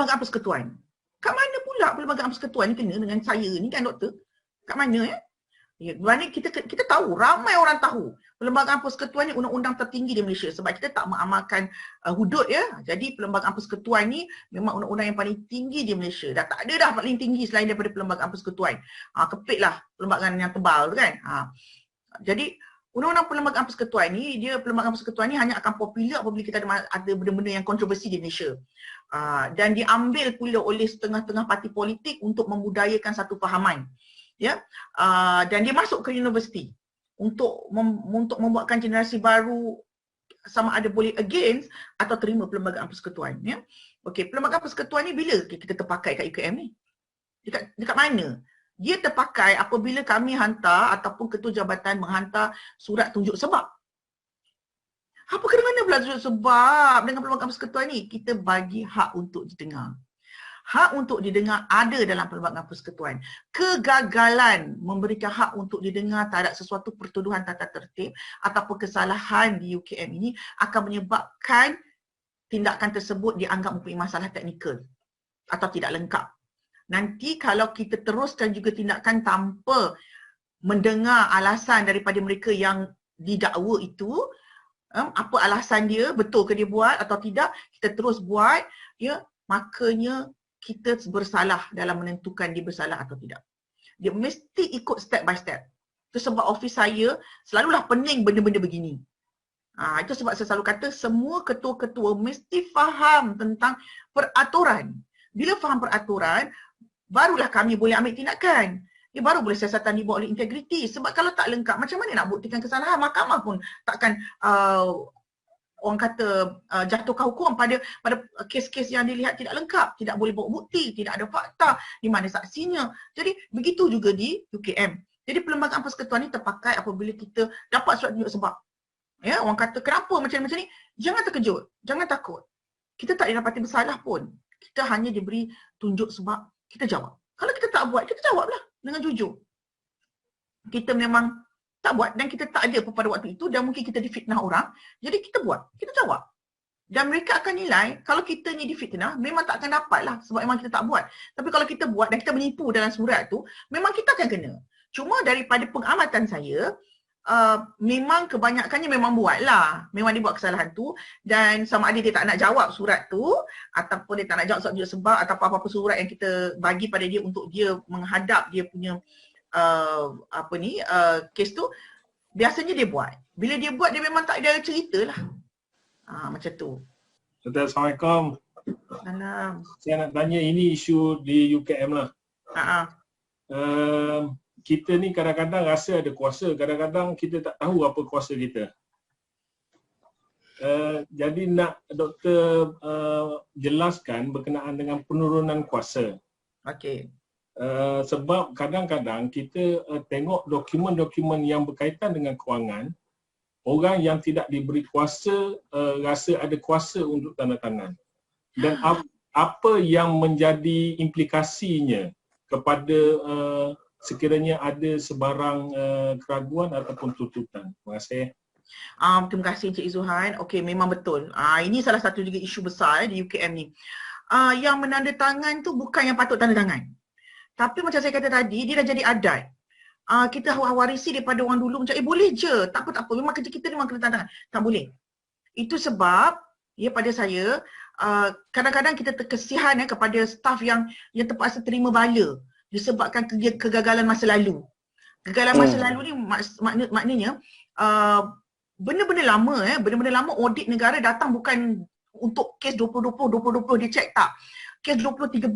Perlembagaan Persekutuan. Kat mana pula Perlembagaan Persekutuan ni kena dengan saya ni kan doktor? Kat mana ya? Mana kita tahu, ramai orang tahu Perlembagaan Persekutuan ni undang-undang tertinggi di Malaysia sebab kita tak mengamalkan hudud ya. Jadi Perlembagaan Persekutuan ni memang undang-undang yang paling tinggi di Malaysia. Dah tak ada dah paling tinggi selain daripada Perlembagaan Persekutuan. Kepitlah perlembagaan yang tebal tu kan. Jadi undang-undang Perlembagaan Persekutuan ni, Perlembagaan Persekutuan ni hanya akan popular apabila kita ada benda-benda yang kontroversi di Malaysia. Dan diambil pula oleh setengah-tengah parti politik untuk membudayakan satu fahaman. Ya, dan dia masuk ke universiti untuk membuatkan generasi baru sama ada boleh against atau terima Perlembagaan Persekutuan. Ya, okey, Perlembagaan Persekutuan ni bila kita terpakai kat UKM ni? Dekat mana? Dia terpakai apabila kami hantar ataupun ketua jabatan menghantar surat tunjuk sebab. Apa kena-mena pula tunjuk sebab dengan Perlembagaan Persekutuan ni? Kita bagi hak untuk didengar. Hak untuk didengar ada dalam Perlembagaan Persekutuan. Kegagalan memberikan hak untuk didengar terhadap sesuatu pertuduhan tata tertib ataupun kesalahan di UKM ini akan menyebabkan tindakan tersebut dianggap mempunyai masalah teknikal atau tidak lengkap. Nanti kalau kita teruskan juga tindakan tanpa mendengar alasan daripada mereka yang didakwa itu, apa alasan dia, betul ke dia buat atau tidak, kita terus buat, ya, makanya kita bersalah dalam menentukan dia bersalah atau tidak. Dia mesti ikut step by step. Itu sebab office saya selalulah pening benda-benda begini. Itu sebab saya selalu kata semua ketua-ketua mesti faham tentang peraturan. Bila faham peraturan, barulah kami boleh ambil tindakan. Baru boleh siasatan dibawa oleh integriti. Sebab kalau tak lengkap, macam mana nak buktikan kesalahan? Mahkamah pun takkan orang kata jatuhkan hukum pada kes-kes yang dilihat tidak lengkap, tidak boleh bawa bukti, tidak ada fakta, di mana saksinya. Jadi begitu juga di UKM. Jadi Perlembagaan Persekutuan ni terpakai apabila kita dapat surat tunjuk sebab. Ya, orang kata kenapa macam ni? Jangan terkejut, jangan takut. Kita tak didapati bersalah pun. Kita hanya diberi tunjuk sebab, kita jawab. Kalau kita tak buat, kita jawablah dengan jujur. Kita memang tak buat dan kita tak ada pada waktu itu dan mungkin kita difitnah orang. Jadi kita buat, kita jawab. Dan mereka akan nilai kalau kita ni difitnah memang tak akan dapat lah sebab memang kita tak buat. Tapi kalau kita buat dan kita menipu dalam surat tu, memang kita akan kena. Cuma daripada pengamatan saya, memang kebanyakannya memang buat lah. Memang dia buat kesalahan tu dan sama ada dia tak nak jawab surat tu ataupun dia tak nak jawab surat sebab atau apa-apa surat yang kita bagi pada dia untuk dia menghadap dia punya kes tu, biasanya dia buat. Bila dia buat, dia memang tak ada cerita lah. Macam tu. Assalamualaikum. Salam. Saya nak tanya, ini isu di UKM lah. Kita ni kadang-kadang rasa ada kuasa, kadang-kadang kita tak tahu apa kuasa kita. Jadi nak doktor jelaskan berkenaan dengan penurunan kuasa. Okey. Sebab kadang-kadang kita tengok dokumen-dokumen yang berkaitan dengan kewangan, orang yang tidak diberi kuasa rasa ada kuasa untuk tanda tangan. Dan apa yang menjadi implikasinya kepada sekiranya ada sebarang keraguan ataupun tuntutan. Terima kasih. Terima kasih Encik Izzuhan. Okey, memang betul. Ini salah satu juga isu besar di UKM ni. Yang menandatangan tu bukan yang patut tanda tangan. Tapi macam saya kata tadi, dia dah jadi adat. Kita warisi daripada orang dulu macam, boleh je, tak apa, memang kerja kita memang kena tanda tangan. Tak boleh. Itu sebab, ya pada saya, kadang-kadang kita terkesihan kepada staf yang terpaksa terima bala disebabkan kegagalan masa lalu. Kegagalan masa lalu ni maknanya, benda-benda lama audit negara datang bukan untuk kes 2020 dia check tak. Kes 2013,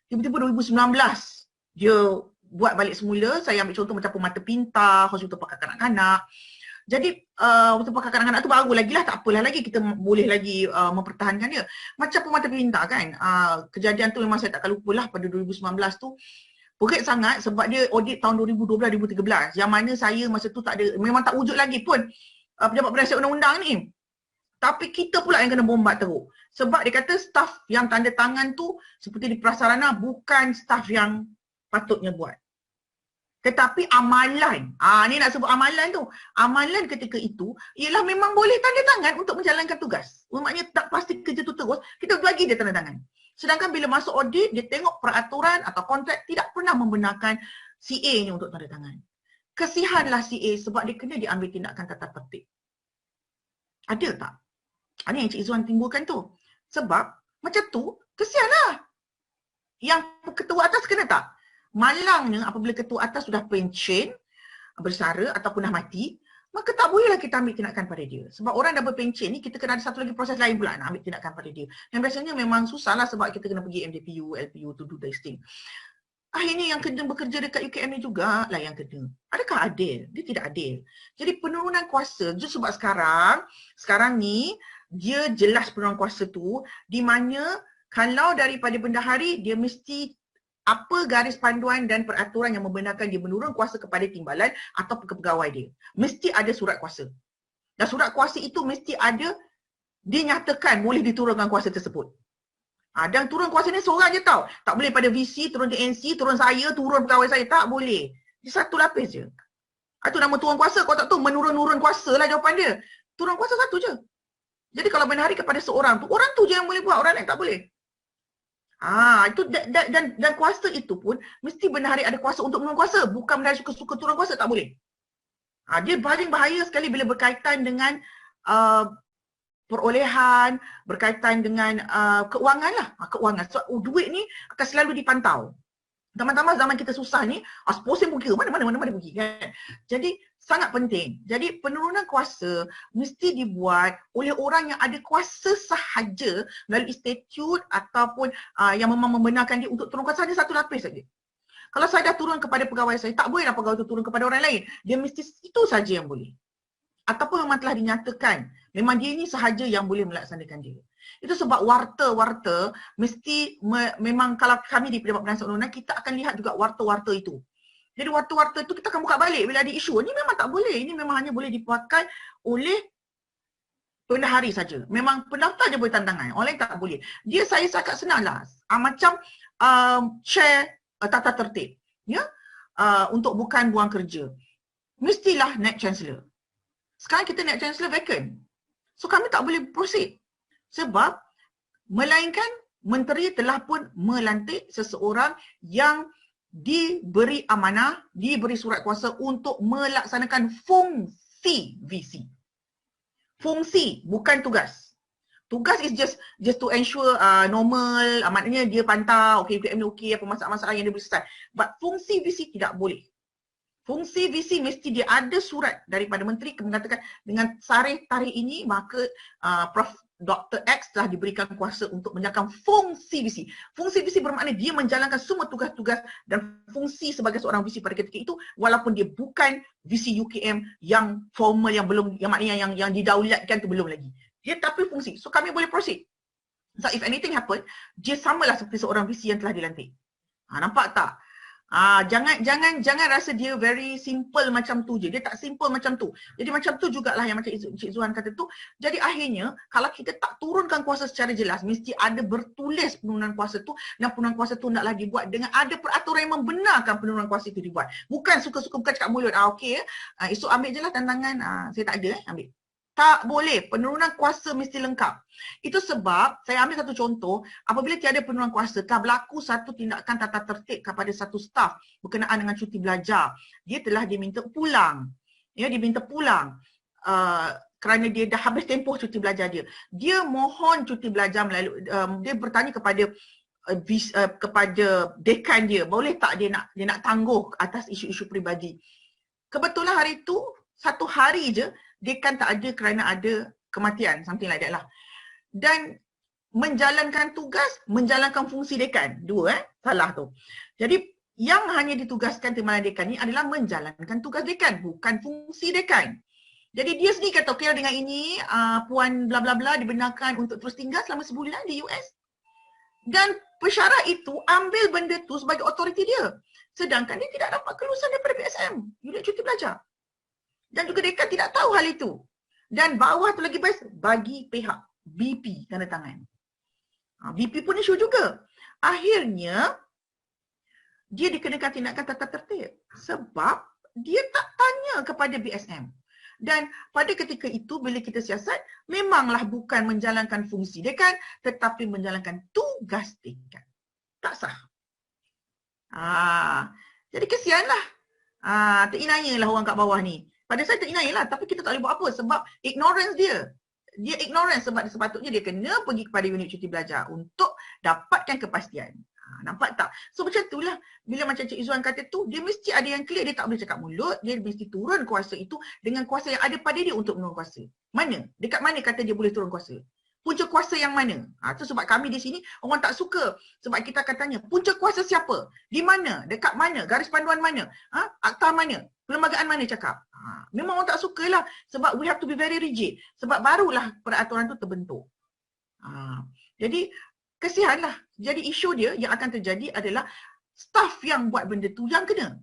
tiba-tiba 2019 dia buat balik semula. Saya ambil contoh macam Permata Pintar, Hospital Pakar Kanak-kanak. Jadi Hospital Pakar Kanak-kanak tu baru lagi lah, tak apalah lagi, kita boleh lagi mempertahankan dia. Macam Permata Pintar kan, kejadian tu memang saya takkan lupa lah pada 2019 tu. Perit sangat sebab dia audit tahun 2012-2013 yang mana saya masa tu tak ada, memang tak wujud lagi pun pejabat penasihat undang-undang ni. Tapi kita pula yang kena bombat teruk. Sebab dia kata staf yang tanda tangan tu seperti di prasarana bukan staf yang patutnya buat. Tetapi amalan, ni nak sebut amalan tu. Amalan ketika itu ialah memang boleh tanda tangan untuk menjalankan tugas. Maksudnya tak pasti kerja tu terus, kita bagi dia tanda tangan. Sedangkan bila masuk audit, dia tengok peraturan atau kontrak tidak pernah membenarkan CA ni untuk tanda tangan. Kesihanlah CA sebab dia kena diambil tindakan tata tertib. Ada tak? Ini yang Cik Zuan timbulkan tu. Sebab macam tu, kesianlah. Yang ketua atas kena tak? Malangnya apabila ketua atas sudah pencen, bersara ataupun dah mati, maka tak bolehlah kita ambil tindakan pada dia. Sebab orang dah berpencen ni, kita kena ada satu lagi proses lain pula nak ambil tindakan pada dia. Yang biasanya memang susahlah sebab kita kena pergi MDPU, LPU to do this thing. Akhirnya yang kena bekerja dekat UKM ni jugalah yang kena. Adakah adil? Dia tidak adil. Jadi penurunan kuasa, just sebab sekarang ni, dia jelas penurunan kuasa tu, di mana kalau daripada bendahari, dia mesti apa garis panduan dan peraturan yang membenarkan dia menurun kuasa kepada timbalan atau pegawai dia. Mesti ada surat kuasa. Dan surat kuasa itu mesti ada dinyatakan boleh diturunkan kuasa tersebut. Dan turun kuasa ni seorang je tau. Tak boleh pada VC, turun TNC, turun saya, turun pegawai saya. Tak boleh. Dia satu lapis je. Itu nama turun kuasa. Kau tak tahu menurun-nurun kuasa lah jawapan dia. Turun kuasa satu je. Jadi kalau bendahari kepada seorang tu, orang tu je yang boleh buat, orang lain tak boleh. Itu dan kuasa itu pun mesti bendahari ada kuasa untuk menurun kuasa. Bukan bendahari suka-suka turun kuasa, tak boleh. Dia paling bahaya sekali bila berkaitan dengan perolehan, berkaitan dengan keuangan lah. Keuangan. So, duit ni akan selalu dipantau. Tambah-tambah zaman kita susah ni, seposen pergi ke mana pergi kan. Jadi sangat penting. Jadi penurunan kuasa mesti dibuat oleh orang yang ada kuasa sahaja melalui statut ataupun yang memang membenarkan dia untuk turun kuasa, hanya satu lapis saja. Kalau saya dah turun kepada pegawai saya, tak bolehlah pegawai itu turun kepada orang lain. Dia mesti itu saja yang boleh. Ataupun memang telah dinyatakan, memang dia ini sahaja yang boleh melaksanakan dia. Itu sebab warta-warta mesti memang kalau kami di Pejabat Penasihat Undang-Undang, kita akan lihat juga warta-warta itu. Jadi warta-warta itu kita akan buka balik bila ada isu. Ini memang tak boleh. Ini memang hanya boleh dipakai oleh bendahari saja. Memang pendaftar je boleh tantangan. Orang lain tak boleh. Dia saya cakap senanglah. Macam chair tata tertib. Ya? Untuk bukan buang kerja. Mestilah naik chancellor. Sekarang kita naik chancellor vacant. So kami tak boleh proceed. Sebab melainkan menteri telah pun melantik seseorang yang diberi amanah, diberi surat kuasa untuk melaksanakan fungsi VC. Fungsi, bukan tugas. Tugas is just to ensure normal, maknanya dia pantau, okey, UKM ni okey, apa masalah-masalah yang dia boleh selesai. But fungsi VC tidak boleh. Fungsi VC mesti dia ada surat daripada menteri mengatakan dengan tarikh ini maka Prof. Dr. X telah diberikan kuasa untuk menjalankan fungsi VC. Fungsi VC bermakna dia menjalankan semua tugas-tugas dan fungsi sebagai seorang VC pada ketika itu walaupun dia bukan VC UKM yang formal, yang belum, yang maknanya yang didaulatkan tu belum lagi. Dia tapi fungsi. So kami boleh proceed. So if anything happen, dia samalah seperti seorang VC yang telah dilantik. Nampak tak? Jangan rasa dia very simple macam tu je. Dia tak simple macam tu. Jadi macam tu jugalah yang macam Cik Zuhan kata tu. Jadi akhirnya kalau kita tak turunkan kuasa secara jelas, mesti ada bertulis penurunan kuasa tu dan penurunan kuasa tu naklah dibuat dengan ada peraturan yang membenarkan penurunan kuasa itu dibuat. Bukan suka-suka bukan cakap mulut. Okey esok ambil je lah tantangan. Saya tak ada ambil. Tak boleh. Penurunan kuasa mesti lengkap. Itu sebab, saya ambil satu contoh, apabila tiada penurunan kuasa, telah berlaku satu tindakan tata tertib kepada satu staf berkenaan dengan cuti belajar. Dia telah diminta pulang. Ya, diminta pulang kerana dia dah habis tempoh cuti belajar dia. Dia mohon cuti belajar melalui, dia bertanya kepada dekan dia, boleh tak dia nak tangguh atas isu-isu peribadi. Kebetulan hari itu, satu hari je, dekan tak ada kerana ada kematian, something like that lah. Dan menjalankan tugas, menjalankan fungsi dekan. Dua salah tu. Jadi yang hanya ditugaskan timbalan dekan ni adalah menjalankan tugas dekan, bukan fungsi dekan. Jadi dia sendiri kata, okey dengan ini puan bla bla bla dibenarkan untuk terus tinggal selama sebulan di US. Dan pesyarat itu ambil benda tu sebagai otoriti dia. Sedangkan dia tidak dapat kelulusan daripada BSM, unit cuti belajar. Dan juga dekan tidak tahu hal itu. Dan bawah tu lagi best, bagi pihak BP tanda tangan. BP pun isu juga. Akhirnya, dia dikenakan tindakan tata tertib. Sebab dia tak tanya kepada BSM. Dan pada ketika itu bila kita siasat, memanglah bukan menjalankan fungsi dekan tetapi menjalankan tugas dekan. Tak sah. Jadi kesianlah. Terinaya lah orang kat bawah ni. Pada saya terinaya lah, tapi kita tak boleh buat apa sebab ignorance dia. Dia ignorance sebab sepatutnya dia kena pergi kepada unit cuti belajar untuk dapatkan kepastian. Nampak tak? So macam itulah bila macam Cik Izzuan kata tu, dia mesti ada yang clear, dia tak boleh cakap mulut, dia mesti turun kuasa itu dengan kuasa yang ada pada dia untuk menurun kuasa. Mana? Dekat mana kata dia boleh turun kuasa? Punca kuasa yang mana? Tu sebab kami di sini orang tak suka. Sebab kita akan tanya, punca kuasa siapa? Di mana? Dekat mana? Garis panduan mana? Akta mana? Perlembagaan mana cakap? Memang orang tak sukalah sebab we have to be very rigid. Sebab barulah peraturan tu terbentuk. Jadi kesianlah. Jadi isu dia yang akan terjadi adalah staff yang buat benda tu yang kena.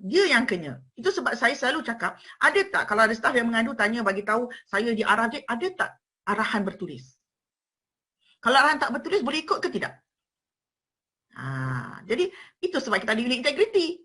Dia yang kena. Itu sebab saya selalu cakap, ada tak kalau ada staff yang mengadu tanya bagi tahu saya diarah je, ada tak arahan bertulis? Kalau arahan tak bertulis boleh ikut ke tidak? Jadi itu sebab kita ada unit integriti.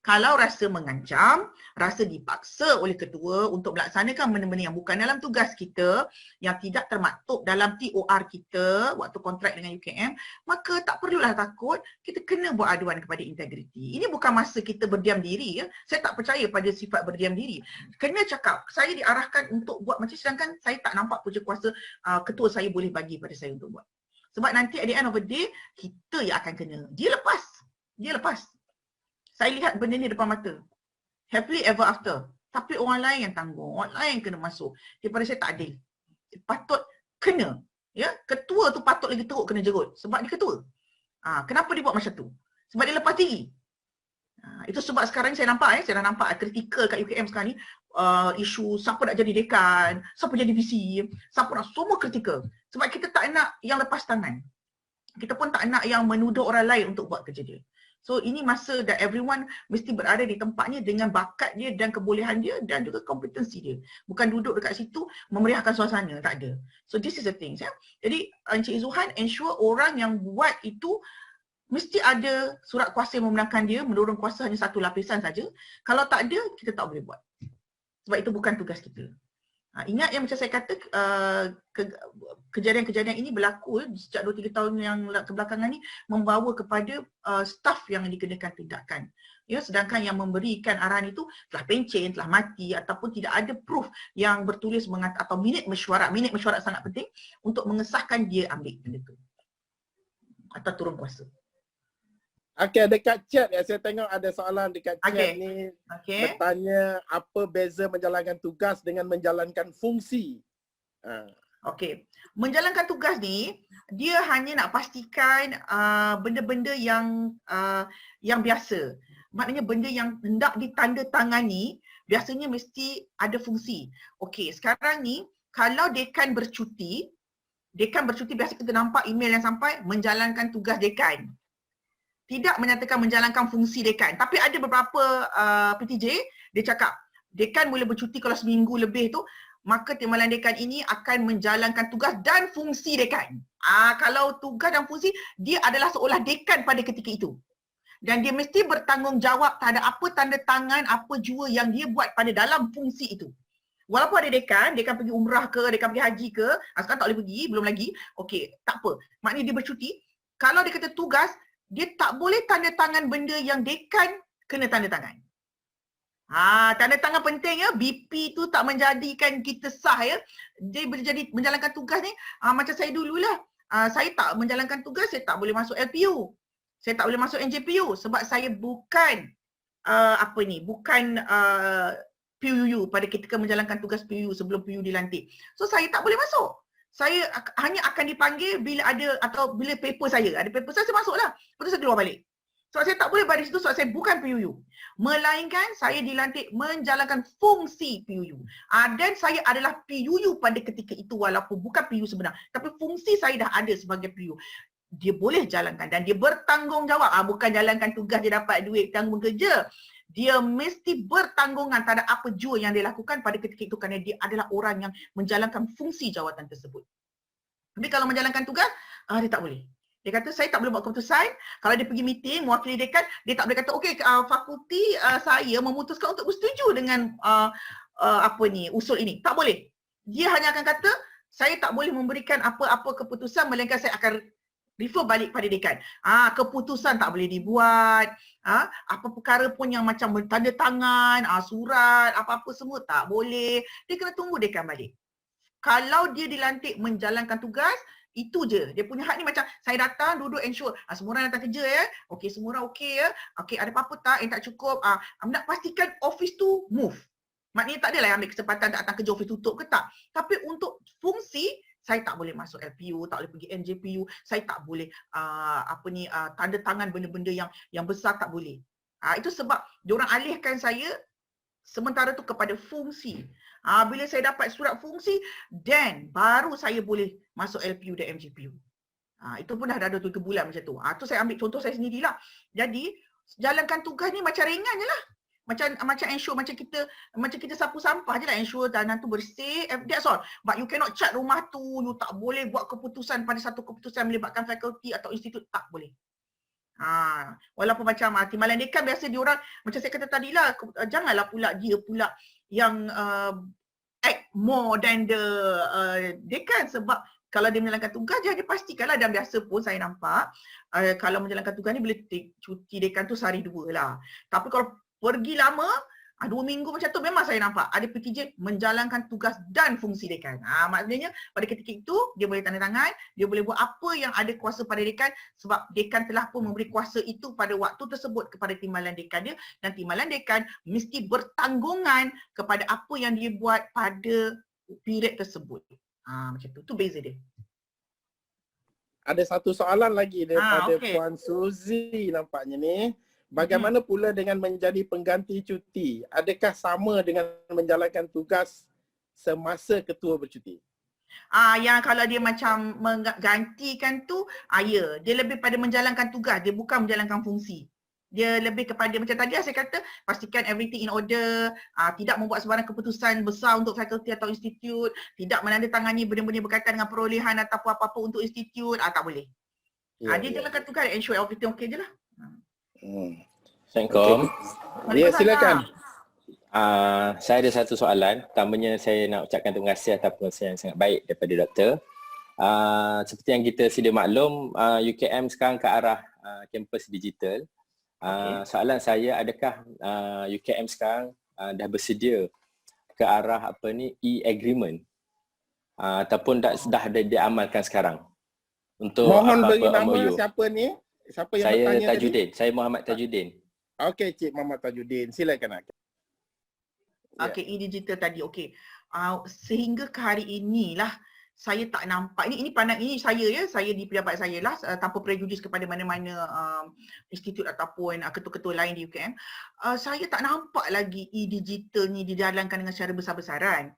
Kalau rasa mengancam, rasa dipaksa oleh ketua untuk melaksanakan benda-benda yang bukan dalam tugas kita, yang tidak termaktub dalam TOR kita waktu kontrak dengan UKM, maka tak perlulah takut, kita kena buat aduan kepada integriti. Ini bukan masa kita berdiam diri. Ya. Saya tak percaya pada sifat berdiam diri. Kena cakap, saya diarahkan untuk buat macam sedangkan saya tak nampak punca kuasa ketua saya boleh bagi pada saya untuk buat. Sebab nanti at the end of the day, kita yang akan kena. Dia lepas. Dia lepas. Saya lihat benda ni depan mata. Happily ever after. Tapi orang lain yang tanggung, orang lain yang kena masuk. Daripada saya tak adil. Patut kena. Ya, ketua tu patut lagi teruk kena jerut. Sebab dia ketua. Kenapa dia buat macam tu? Sebab dia lepas diri. Itu sebab sekarang saya nampak, saya dah nampak kritikal kat UKM sekarang ni. Isu siapa nak jadi dekan, siapa jadi VC, siapa nak, semua kritikal. Sebab kita tak nak yang lepas tangan. Kita pun tak nak yang menuduh orang lain untuk buat kerja dia. So ini masa that everyone mesti berada di tempatnya dengan bakat dia dan kebolehan dia dan juga kompetensi dia. Bukan duduk dekat situ memeriahkan suasana, tak ada. So this is the thing. Ya? Jadi Encik Izzuan ensure orang yang buat itu mesti ada surat kuasa yang membenarkan dia menurun kuasa hanya satu lapisan saja. Kalau tak ada, kita tak boleh buat. Sebab itu bukan tugas kita. Ingat yang macam saya kata, kejadian-kejadian ini berlaku sejak 2-3 tahun yang kebelakangan ni membawa kepada staf yang dikenakan tindakan. Ya, sedangkan yang memberikan arahan itu telah pencen, telah mati ataupun tidak ada proof yang bertulis atau minit mesyuarat. Minit mesyuarat sangat penting untuk mengesahkan dia ambil benda itu. Atau turun kuasa. Okey, dekat chat ya, saya tengok ada soalan dekat chat ni bertanya apa beza menjalankan tugas dengan menjalankan fungsi. Okey, menjalankan tugas ni dia hanya nak pastikan benda-benda yang biasa. Maknanya benda yang hendak ditandatangani biasanya mesti ada fungsi. Okey, sekarang ni kalau dekan bercuti biasa kita nampak email yang sampai menjalankan tugas dekan. Tidak menyatakan menjalankan fungsi dekan. Tapi ada beberapa PTJ, dia cakap, dekan boleh bercuti kalau seminggu lebih tu, maka timbalan dekan ini akan menjalankan tugas dan fungsi dekan. Kalau tugas dan fungsi, dia adalah seolah dekan pada ketika itu. Dan dia mesti bertanggungjawab terhadap apa tanda tangan, apa jua yang dia buat pada dalam fungsi itu. Walaupun ada dekan pergi umrah ke, dekan pergi haji ke, sekarang tak boleh pergi, belum lagi. Okey, tak apa. Maknanya dia bercuti. Kalau dia kata tugas, dia tak boleh tanda tangan benda yang dekan kena tanda tangan. Tanda tangan penting ya. BP tu tak menjadikan kita sah ya. Dia jadi menjalankan tugas ni macam saya dululah. Saya tak menjalankan tugas, saya tak boleh masuk LPU. Saya tak boleh masuk NJPU sebab saya bukan bukan PUU pada ketika menjalankan tugas PUU sebelum PUU dilantik. So saya tak boleh masuk. Saya hanya akan dipanggil bila ada atau bila paper saya. Ada paper saya masuklah. Lepas tu saya keluar balik. Sebab saya tak boleh berada di situ sebab saya bukan PUU. Melainkan saya dilantik menjalankan fungsi PUU. Dan saya adalah PUU pada ketika itu walaupun bukan PUU sebenar. Tapi fungsi saya dah ada sebagai PUU. Dia boleh jalankan dan dia bertanggungjawab. Bukan jalankan tugas dia dapat duit tanggung kerja. Dia mesti bertanggungan terhadap apa jua yang dia lakukan pada ketika itu kerana dia adalah orang yang menjalankan fungsi jawatan tersebut. Tapi kalau menjalankan tugas, dia tak boleh. Dia kata saya tak boleh buat keputusan. Kalau dia pergi meeting, mewakili dekan, dia tak boleh kata okey fakulti saya memutuskan untuk bersetuju dengan usul ini. Tak boleh. Dia hanya akan kata saya tak boleh memberikan apa-apa keputusan melainkan saya akan refer balik pada dekan. Keputusan tak boleh dibuat. Apa perkara pun yang macam tanda tangan, surat, apa-apa semua tak boleh. Dia kena tunggu dekan balik. Kalau dia dilantik menjalankan tugas, itu je. Dia punya hak ni macam saya datang, duduk ensure. Semua orang datang kerja ya. Okey, semua orang okey ya. Okey, ada apa-apa tak yang tak cukup? Nak pastikan office tu move. Maknanya tak adalah ambil kesempatan datang kerja office tutup ke tak. Tapi untuk fungsi, saya tak boleh masuk LPU, tak boleh pergi NJPU, saya tak boleh tanda tangan benda-benda yang besar tak boleh. Itu sebab diorang alihkan saya sementara tu kepada fungsi. Bila saya dapat surat fungsi, then baru saya boleh masuk LPU dan MJPU. Itu pun dah ada 3 bulan macam tu. Tu saya ambil contoh saya sendirilah. Jadi, jalankan tugas ni macam ringan je lah. Macam ensure macam kita sapu sampah je lah, ensure tanah tu bersih, that's all. But you cannot cat rumah tu, you tak boleh buat keputusan pada satu keputusan melibatkan fakulti atau institut, tak boleh. Walaupun macam timbalan dekan biasa diorang, macam saya kata tadi lah, janganlah pula dia pula yang act more than the dekan, sebab kalau dia menjalankan tugas dia pastikanlah, dan biasa pun saya nampak kalau menjalankan tugas ni boleh cuti dekan tu sehari 2 lah. Tapi kalau pergi lama, 2 minggu macam tu, memang saya nampak ada PTJ menjalankan tugas dan fungsi dekan. Maknanya pada ketika itu dia boleh tanda tangan, dia boleh buat apa yang ada kuasa pada dekan, sebab dekan telah pun memberi kuasa itu pada waktu tersebut kepada timbalan dekan dia, dan timbalan dekan mesti bertanggungan kepada apa yang dia buat pada period tersebut. Macam tu beza dia. Ada satu soalan lagi daripada Puan Suzy nampaknya ni. Bagaimana pula dengan menjadi pengganti cuti? Adakah sama dengan menjalankan tugas semasa ketua bercuti? Yang kalau dia macam menggantikan tu, ya, dia lebih pada menjalankan tugas, dia bukan menjalankan fungsi. Dia lebih kepada macam tadi saya kata, pastikan everything in order, tidak membuat sebarang keputusan besar untuk fakulti atau institut, tidak menandatangani benda-benda berkaitan dengan perolehan atau apa-apa untuk institut, tak boleh. Dia jalankan tugas, ensure everything okey je lah. Assalamualaikum. Ya, silakan. Saya ada satu soalan. Pertamanya saya nak ucapkan terima kasih atas pengurusan yang sangat baik daripada doktor. Seperti yang kita sedia maklum, UKM sekarang ke arah kampus digital. Soalan saya, adakah UKM sekarang dah bersedia ke arah e-agreement ataupun dah ada diamalkan sekarang? Untuk mohon beri nama siapa ni? Siapa yang saya bertanya Tajuddin. tadi? Saya Muhammad Tajuddin. Okey, Cik Muhammad Tajuddin. Silakan. Okey, e-digital tadi. Okey. Sehingga ke hari inilah saya tak nampak, ini pandang ini saya ya, saya di pejabat saya lah, tanpa prejudis kepada mana-mana institut ataupun ketua-ketua lain di UKM. Saya tak nampak lagi e-digital ni dijalankan dengan secara besar-besaran.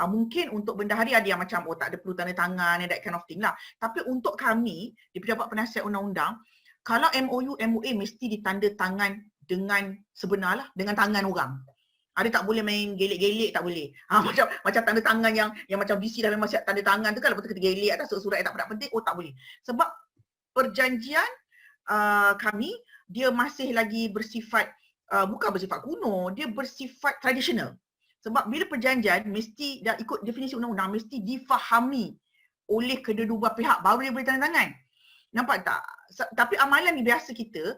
Mungkin untuk bendahari ada yang macam tak ada perlu tanda tangan, that kind of thing lah. Tapi untuk kami di pejabat penasihat undang-undang, kalau MOU, MOA mesti ditanda tangan dengan sebenar lah, dengan tangan orang. Dia tak boleh main gelik-gelik, tak boleh. Macam tanda tangan yang macam VC dah memang siap tanda tangan tu kan, lepas tu kita gelik atas surat yang tak pernah penting, tak boleh. Sebab perjanjian kami, dia masih lagi bersifat, bukan bersifat kuno, dia bersifat tradisional. Sebab bila perjanjian mesti dah ikut definisi undang-undang, mesti difahami oleh kedua-dua pihak baru dia boleh tanda tangan. Nampak tak? Tapi amalan ni biasa kita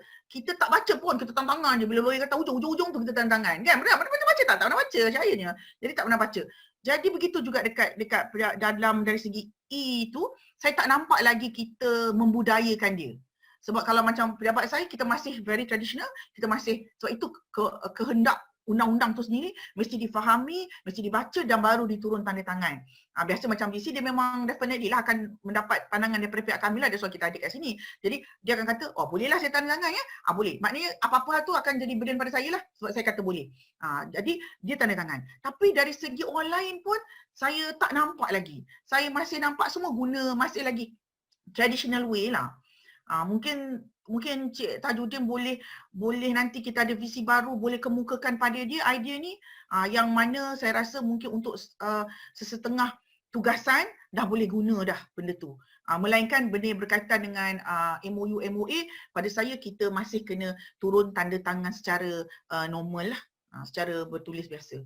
tak baca pun, kita tanda tangan je. Bila lawyer kata ujung-ujung tu kita tanda tangan. Kan? Pernah baca tak? Tak pernah baca cahayanya. Jadi tak pernah baca. Jadi begitu juga dekat dalam dari segi E tu, saya tak nampak lagi kita membudayakan dia. Sebab kalau macam pejabat saya, kita masih very traditional, kita masih, sebab itu kehendak undang-undang tu sendiri mesti difahami, mesti dibaca dan baru diturun tanda tangan. Biasa macam VC dia memang definitely lah akan mendapat pandangan daripada pihak kami lah, that's why kita ada kat sini. Jadi dia akan kata, bolehlah saya tanda tangan ya. Boleh. Maknanya apa-apa tu akan jadi burden pada saya lah sebab saya kata boleh. Jadi dia tanda tangan. Tapi dari segi orang lain pun saya tak nampak lagi. Saya masih nampak semua guna masih lagi traditional way lah. Mungkin Cik Tajuddin boleh nanti kita ada visi baru, boleh kemukakan pada dia idea ni, yang mana saya rasa mungkin untuk sesetengah tugasan dah boleh guna dah benda tu. Melainkan benda yang berkaitan dengan MOU, MOA, pada saya kita masih kena turun tanda tangan secara normal lah, secara bertulis biasa.